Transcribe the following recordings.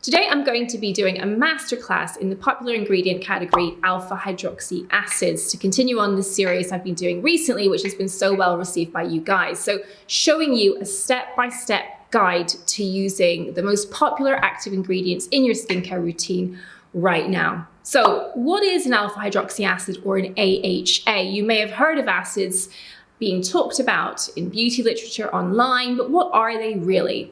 Today I'm going to be doing a masterclass in the popular ingredient category, alpha hydroxy acids, to continue on this series I've been doing recently, which has been so well received by you guys. So showing you a step-by-step guide to using the most popular active ingredients in your skincare routine right now. So what is an alpha hydroxy acid or an AHA? You may have heard of acids being talked about in beauty literature online, but what are they really?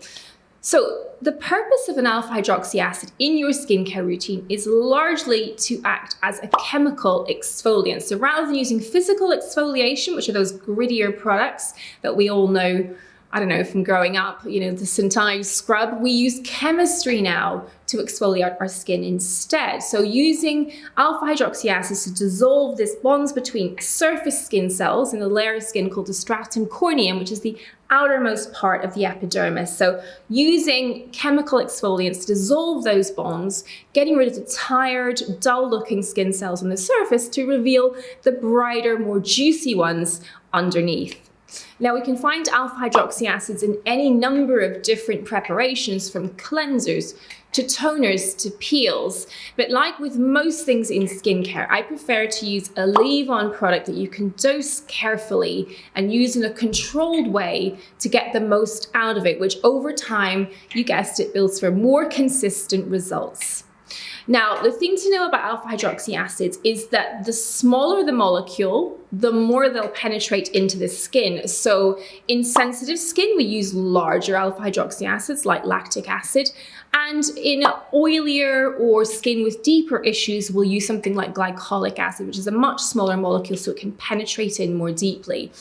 So the purpose of an alpha hydroxy acid in your skincare routine is largely to act as a chemical exfoliant. So rather than using physical exfoliation, which are those grittier products that we all know, I don't know, from growing up, the Sentai scrub, we use chemistry now to exfoliate our skin instead. So using alpha hydroxy acids to dissolve these bonds between surface skin cells in the layer of skin called the stratum corneum, which is the outermost part of the epidermis. So using chemical exfoliants to dissolve those bonds, getting rid of the tired, dull-looking skin cells on the surface to reveal the brighter, more juicy ones underneath. Now, we can find alpha hydroxy acids in any number of different preparations, from cleansers to toners to peels. But like with most things in skincare, I prefer to use a leave-on product that you can dose carefully and use in a controlled way to get the most out of it, which over time, you guessed it, builds for more consistent results. Now, the thing to know about alpha hydroxy acids is that the smaller the molecule, the more they'll penetrate into the skin. So in sensitive skin, we use larger alpha hydroxy acids like lactic acid. And in oilier or skin with deeper issues, we'll use something like glycolic acid, which is a much smaller molecule, so it can penetrate in more deeply.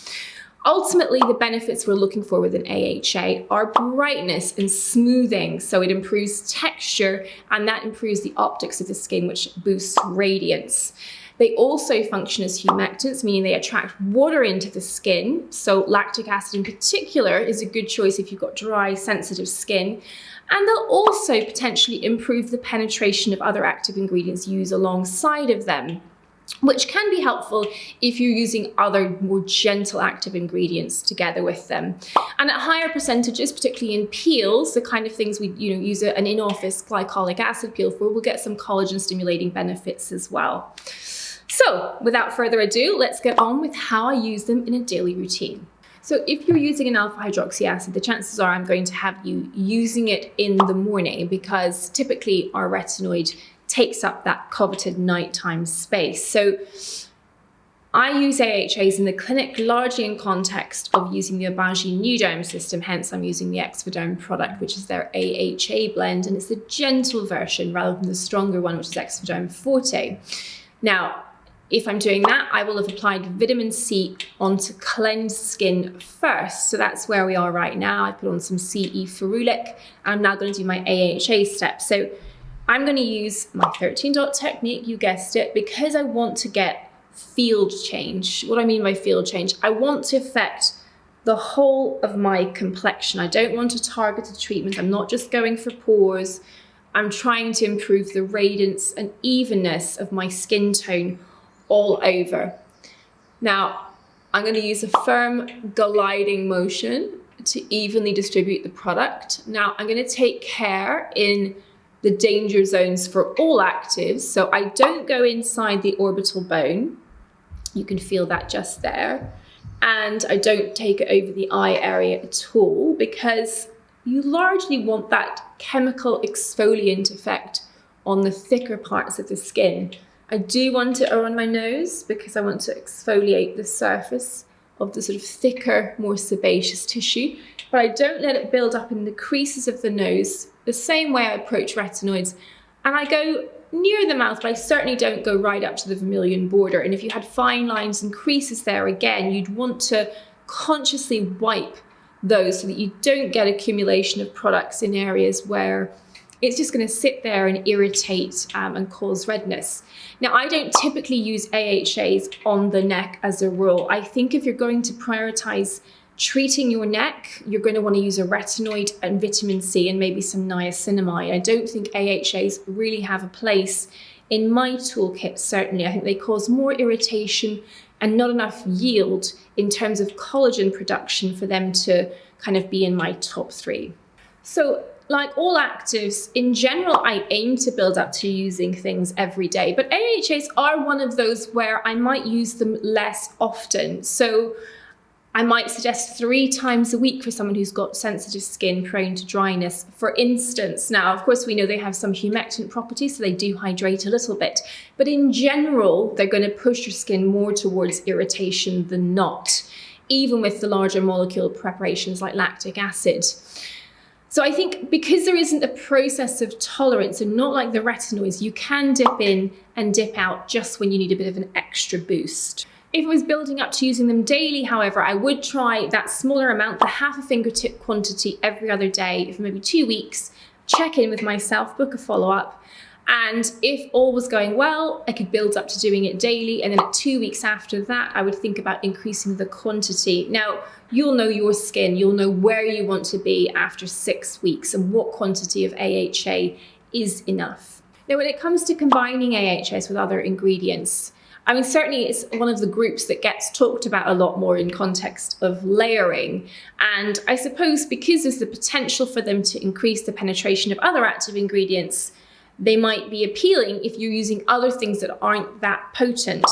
Ultimately, the benefits we're looking for with an AHA are brightness and smoothing, so it improves texture and that improves the optics of the skin, which boosts radiance. They also function as humectants, meaning they attract water into the skin, so lactic acid in particular is a good choice if you've got dry, sensitive skin. And they'll also potentially improve the penetration of other active ingredients used alongside of them, which can be helpful if you're using other more gentle active ingredients together with them. And at higher percentages, particularly in peels, the kind of things we use an in-office glycolic acid peel for, we'll get some collagen stimulating benefits as well. So without further ado, let's get on with how I use them in a daily routine. So if you're using an alpha hydroxy acid, the chances are I'm going to have you using it in the morning, because typically our retinoid takes up that coveted nighttime space. So I use AHAs in the clinic largely in context of using the Bunting New system, hence I'm using the Exfoderm product, which is their AHA blend, and it's the gentle version rather than the stronger one, which is Exfoderm Forte. Now, if I'm doing that, I will have applied vitamin C onto cleansed skin first. So that's where we are right now. I put on some CE ferulic, and I'm now going to do my AHA step. So I'm going to use my 13 dot technique, you guessed it, because I want to get field change. What I mean by field change, I want to affect the whole of my complexion. I don't want a targeted treatment. I'm not just going for pores. I'm trying to improve the radiance and evenness of my skin tone all over. Now, I'm going to use a firm gliding motion to evenly distribute the product. Now, I'm going to take care in the danger zones for all actives. So I don't go inside the orbital bone. You can feel that just there. And I don't take it over the eye area at all, because you largely want that chemical exfoliant effect on the thicker parts of the skin. I do want it around my nose because I want to exfoliate the surface of the sort of thicker, more sebaceous tissue, but I don't let it build up in the creases of the nose the same way I approach retinoids. And I go near the mouth, but I certainly don't go right up to the vermilion border. And if you had fine lines and creases there, again, you'd want to consciously wipe those so that you don't get accumulation of products in areas where it's just going to sit there and irritate and cause redness. Now, I don't typically use AHAs on the neck as a rule. I think if you're going to prioritize treating your neck, you're going to want to use a retinoid and vitamin C and maybe some niacinamide. I don't think AHAs really have a place in my toolkit, certainly. I think they cause more irritation and not enough yield in terms of collagen production for them to kind of be in my top three. So like all actives, in general, I aim to build up to using things every day. But AHAs are one of those where I might use them less often. So I might suggest 3 times a week for someone who's got sensitive skin prone to dryness, for instance. Now, of course, we know they have some humectant properties, so they do hydrate a little bit. But in general, they're going to push your skin more towards irritation than not, even with the larger molecule preparations like lactic acid. So I think because there isn't a process of tolerance, and not like the retinoids, you can dip in and dip out just when you need a bit of an extra boost. If I was building up to using them daily, however, I would try that smaller amount, the half a fingertip quantity every other day for maybe 2 weeks, check in with myself, book a follow-up. And if all was going well, I could build up to doing it daily. And then at 2 weeks after that, I would think about increasing the quantity. Now, you'll know your skin, you'll know where you want to be after 6 weeks and what quantity of AHA is enough. Now, when it comes to combining AHAs with other ingredients, I mean, certainly it's one of the groups that gets talked about a lot more in context of layering. And I suppose because there's the potential for them to increase the penetration of other active ingredients, they might be appealing if you're using other things that aren't that potent.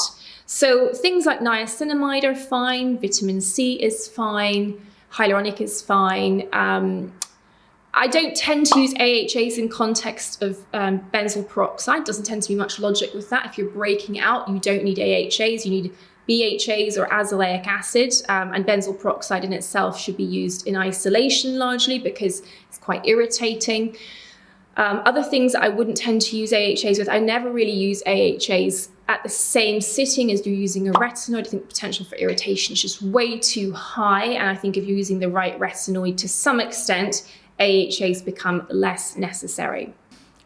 So things like niacinamide are fine, vitamin C is fine, hyaluronic is fine. I don't tend to use AHAs in context of benzoyl peroxide. Doesn't tend to be much logic with that. If you're breaking out, you don't need AHAs, you need BHAs or azelaic acid, and benzoyl peroxide in itself should be used in isolation largely because it's quite irritating. Other things I wouldn't tend to use AHAs with, I never really use AHAs at the same sitting as you're using a retinoid. I think the potential for irritation is just way too high. And I think if you're using the right retinoid to some extent, AHAs become less necessary.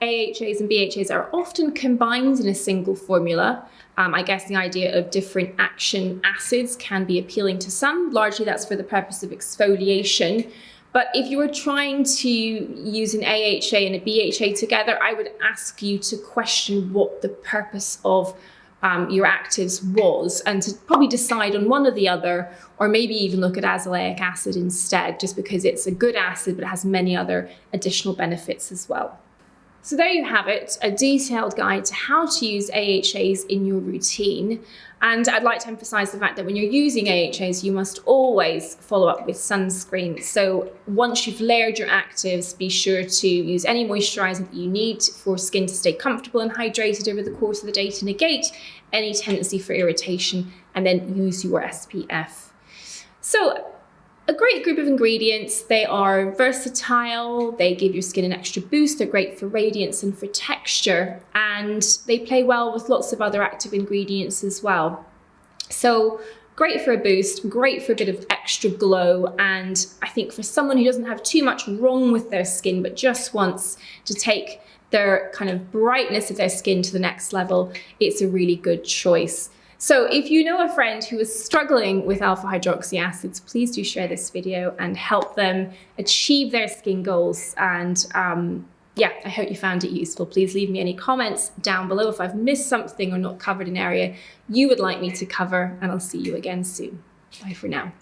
AHAs and BHAs are often combined in a single formula. I guess the idea of different action acids can be appealing to some. Largely that's for the purpose of exfoliation. But if you were trying to use an AHA and a BHA together, I would ask you to question what the purpose of your actives was, and to probably decide on one or the other, or maybe even look at azelaic acid instead, just because it's a good acid, but it has many other additional benefits as well. So there you have it, a detailed guide to how to use AHAs in your routine. And I'd like to emphasize the fact that when you're using AHAs, you must always follow up with sunscreen. So once you've layered your actives, be sure to use any moisturizer that you need for skin to stay comfortable and hydrated over the course of the day to negate any tendency for irritation, and then use your SPF. So a great group of ingredients. They are versatile, they give your skin an extra boost, they're great for radiance and for texture, and they play well with lots of other active ingredients as well. So great for a boost, great for a bit of extra glow, and I think for someone who doesn't have too much wrong with their skin but just wants to take their kind of brightness of their skin to the next level, it's a really good choice. So if you know a friend who is struggling with alpha hydroxy acids, please do share this video and help them achieve their skin goals. And yeah, I hope you found it useful. Please leave me any comments down below if I've missed something or not covered an area you would like me to cover, and I'll see you again soon. Bye for now.